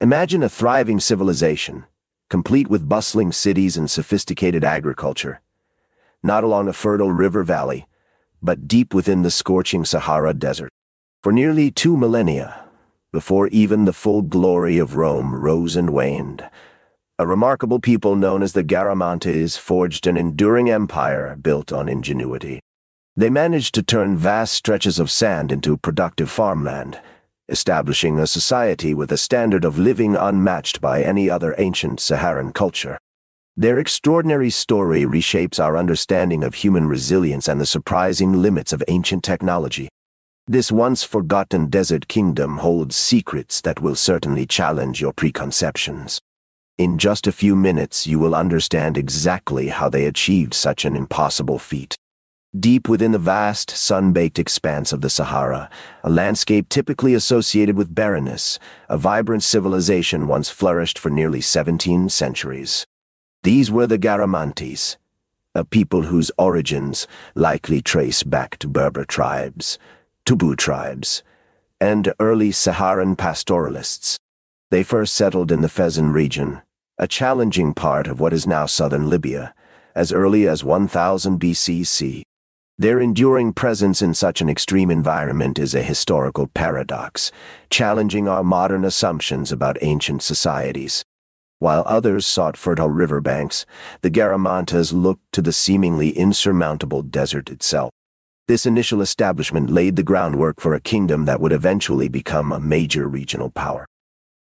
Imagine a thriving civilization, complete with bustling cities and sophisticated agriculture, not along a fertile river valley, but deep within the scorching Sahara Desert. For nearly 2 millennia, before even the full glory of Rome rose and waned, a remarkable people known as the Garamantes forged an enduring empire built on ingenuity. They managed to turn vast stretches of sand into productive farmland, establishing a society with a standard of living unmatched by any other ancient Saharan culture. Their extraordinary story reshapes our understanding of human resilience and the surprising limits of ancient technology. This once forgotten desert kingdom holds secrets that will certainly challenge your preconceptions. In just a few minutes, you will understand exactly how they achieved such an impossible feat. Deep within the vast, sun-baked expanse of the Sahara, a landscape typically associated with barrenness, a vibrant civilization once flourished for nearly 17 centuries. These were the Garamantes, a people whose origins likely trace back to Berber tribes, Tubu tribes, and early Saharan pastoralists. They first settled in the Fezzan region, a challenging part of what is now southern Libya, as early as 1000 BCC. Their enduring presence in such an extreme environment is a historical paradox, challenging our modern assumptions about ancient societies. While others sought fertile riverbanks, the Garamantes looked to the seemingly insurmountable desert itself. This initial establishment laid the groundwork for a kingdom that would eventually become a major regional power.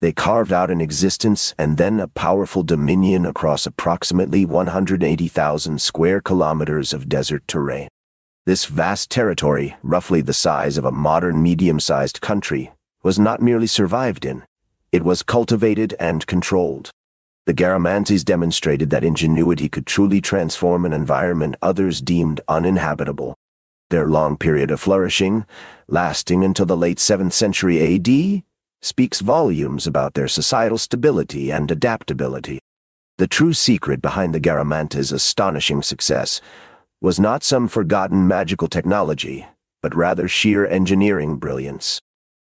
They carved out an existence and then a powerful dominion across approximately 180,000 square kilometers of desert terrain. This vast territory, roughly the size of a modern medium-sized country, was not merely survived in, it was cultivated and controlled. The Garamantes demonstrated that ingenuity could truly transform an environment others deemed uninhabitable. Their long period of flourishing, lasting until the late 7th century AD, speaks volumes about their societal stability and adaptability. The true secret behind the Garamantes' astonishing success was not some forgotten magical technology, but rather sheer engineering brilliance.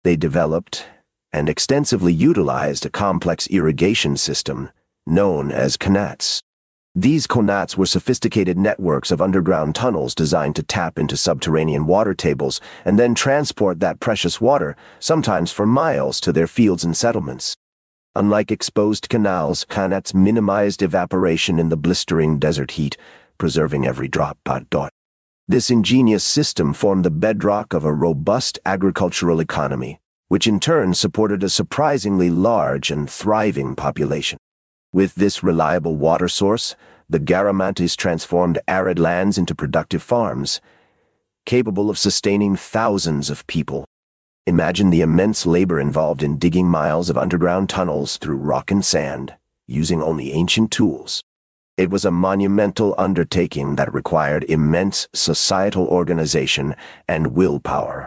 They developed and extensively utilized a complex irrigation system known as qanats. These qanats were sophisticated networks of underground tunnels designed to tap into subterranean water tables and then transport that precious water, sometimes for miles, to their fields and settlements. Unlike exposed canals, qanats minimized evaporation in the blistering desert heat, preserving every drop. This ingenious system formed the bedrock of a robust agricultural economy, which in turn supported a surprisingly large and thriving population. With this reliable water source, the Garamantes transformed arid lands into productive farms, capable of sustaining thousands of people. Imagine the immense labor involved in digging miles of underground tunnels through rock and sand, using only ancient tools. It was a monumental undertaking that required immense societal organization and willpower.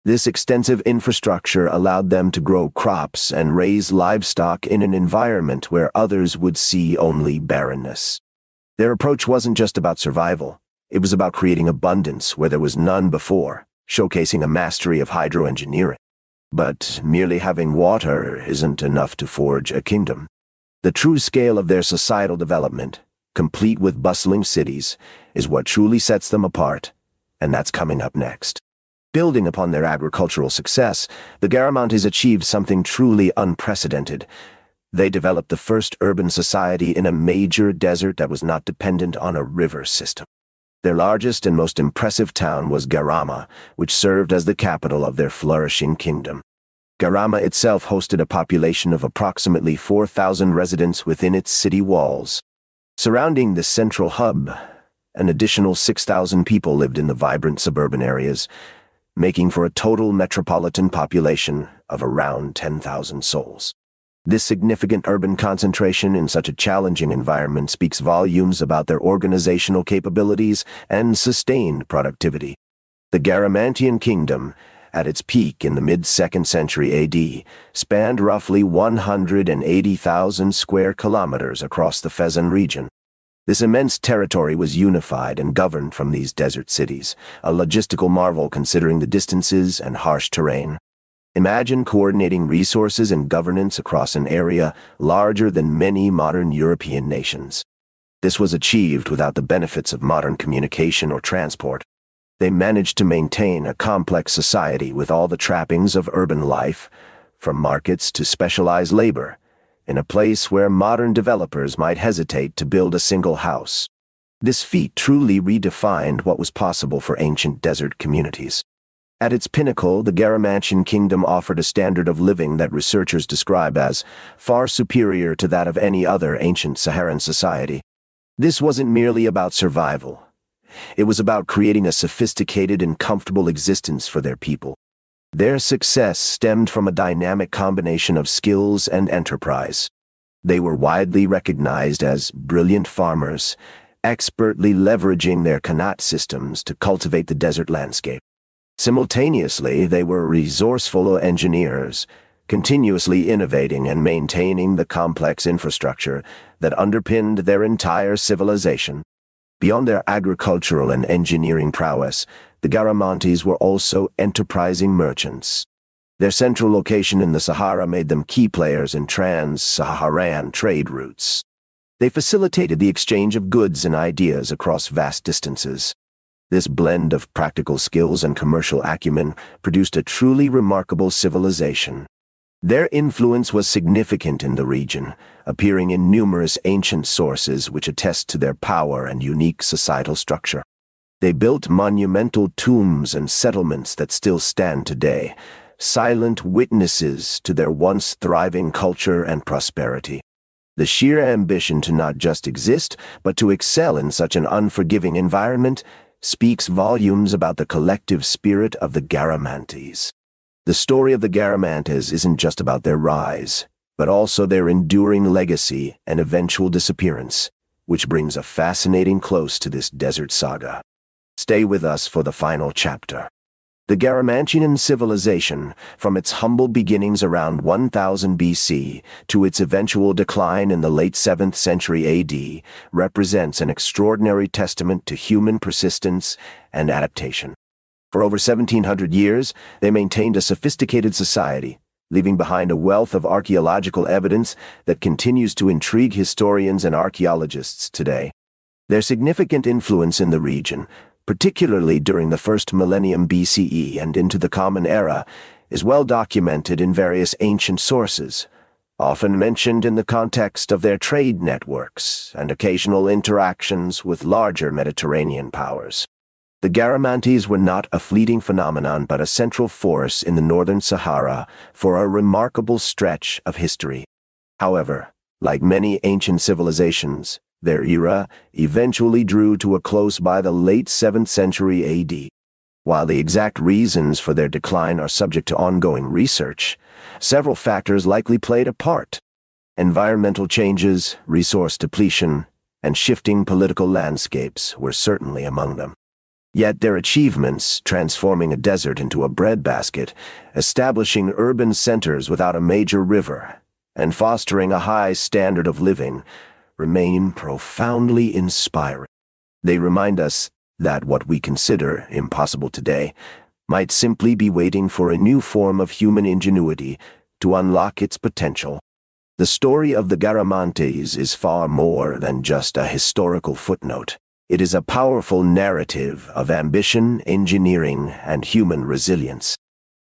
This extensive infrastructure allowed them to grow crops and raise livestock in an environment where others would see only barrenness. Their approach wasn't just about survival, it was about creating abundance where there was none before, showcasing a mastery of hydroengineering. But merely having water isn't enough to forge a kingdom. The true scale of their societal development, complete with bustling cities, is what truly sets them apart, and that's coming up next. Building upon their agricultural success, the Garamantes achieved something truly unprecedented. They developed the first urban society in a major desert that was not dependent on a river system. Their largest and most impressive town was Garama, which served as the capital of their flourishing kingdom. Garama itself hosted a population of approximately 4,000 residents within its city walls. Surrounding this central hub, an additional 6,000 people lived in the vibrant suburban areas, making for a total metropolitan population of around 10,000 souls. This significant urban concentration in such a challenging environment speaks volumes about their organizational capabilities and sustained productivity. The Garamantian kingdom, at its peak in the mid-2nd century AD, spanned roughly 180,000 square kilometers across the Fezzan region. This immense territory was unified and governed from these desert cities, a logistical marvel considering the distances and harsh terrain. Imagine coordinating resources and governance across an area larger than many modern European nations. This was achieved without the benefits of modern communication or transport. They managed to maintain a complex society with all the trappings of urban life, from markets to specialized labor, in a place where modern developers might hesitate to build a single house. This feat truly redefined what was possible for ancient desert communities. At its pinnacle, the Garamantes kingdom offered a standard of living that researchers describe as far superior to that of any other ancient Saharan society. This wasn't merely about survival. It was about creating a sophisticated and comfortable existence for their people. Their success stemmed from a dynamic combination of skills and enterprise. They were widely recognized as brilliant farmers, expertly leveraging their qanat systems to cultivate the desert landscape. Simultaneously, they were resourceful engineers, continuously innovating and maintaining the complex infrastructure that underpinned their entire civilization. Beyond their agricultural and engineering prowess, the Garamantes were also enterprising merchants. Their central location in the Sahara made them key players in trans-Saharan trade routes. They facilitated the exchange of goods and ideas across vast distances. This blend of practical skills and commercial acumen produced a truly remarkable civilization. Their influence was significant in the region, appearing in numerous ancient sources which attest to their power and unique societal structure. They built monumental tombs and settlements that still stand today, silent witnesses to their once thriving culture and prosperity. The sheer ambition to not just exist, but to excel in such an unforgiving environment speaks volumes about the collective spirit of the Garamantes. The story of the Garamantes isn't just about their rise, but also their enduring legacy and eventual disappearance, which brings a fascinating close to this desert saga. Stay with us for the final chapter. The Garamantes civilization, from its humble beginnings around 1000 BC to its eventual decline in the late 7th century AD, represents an extraordinary testament to human persistence and adaptation. For over 1700 years, they maintained a sophisticated society, leaving behind a wealth of archaeological evidence that continues to intrigue historians and archaeologists today. Their significant influence in the region, particularly during the first millennium BCE and into the Common Era, is well documented in various ancient sources, often mentioned in the context of their trade networks and occasional interactions with larger Mediterranean powers. The Garamantes were not a fleeting phenomenon but a central force in the northern Sahara for a remarkable stretch of history. However, like many ancient civilizations, their era eventually drew to a close by the late 7th century AD. While the exact reasons for their decline are subject to ongoing research, several factors likely played a part. Environmental changes, resource depletion, and shifting political landscapes were certainly among them. Yet their achievements, transforming a desert into a breadbasket, establishing urban centers without a major river, and fostering a high standard of living, remain profoundly inspiring. They remind us that what we consider impossible today might simply be waiting for a new form of human ingenuity to unlock its potential. The story of the Garamantes is far more than just a historical footnote. It is a powerful narrative of ambition, engineering, and human resilience.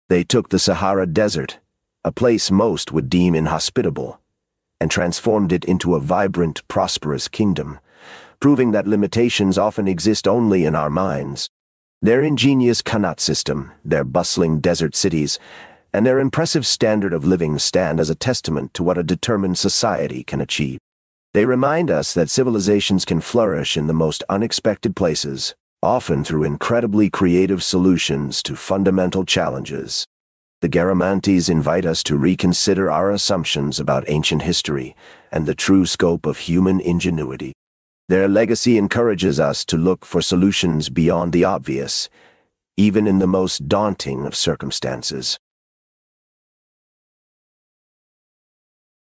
They took the Sahara Desert, a place most would deem inhospitable, and transformed it into a vibrant, prosperous kingdom, proving that limitations often exist only in our minds. Their ingenious qanat system, their bustling desert cities, and their impressive standard of living stand as a testament to what a determined society can achieve. They remind us that civilizations can flourish in the most unexpected places, often through incredibly creative solutions to fundamental challenges. The Garamantes invite us to reconsider our assumptions about ancient history and the true scope of human ingenuity. Their legacy encourages us to look for solutions beyond the obvious, even in the most daunting of circumstances.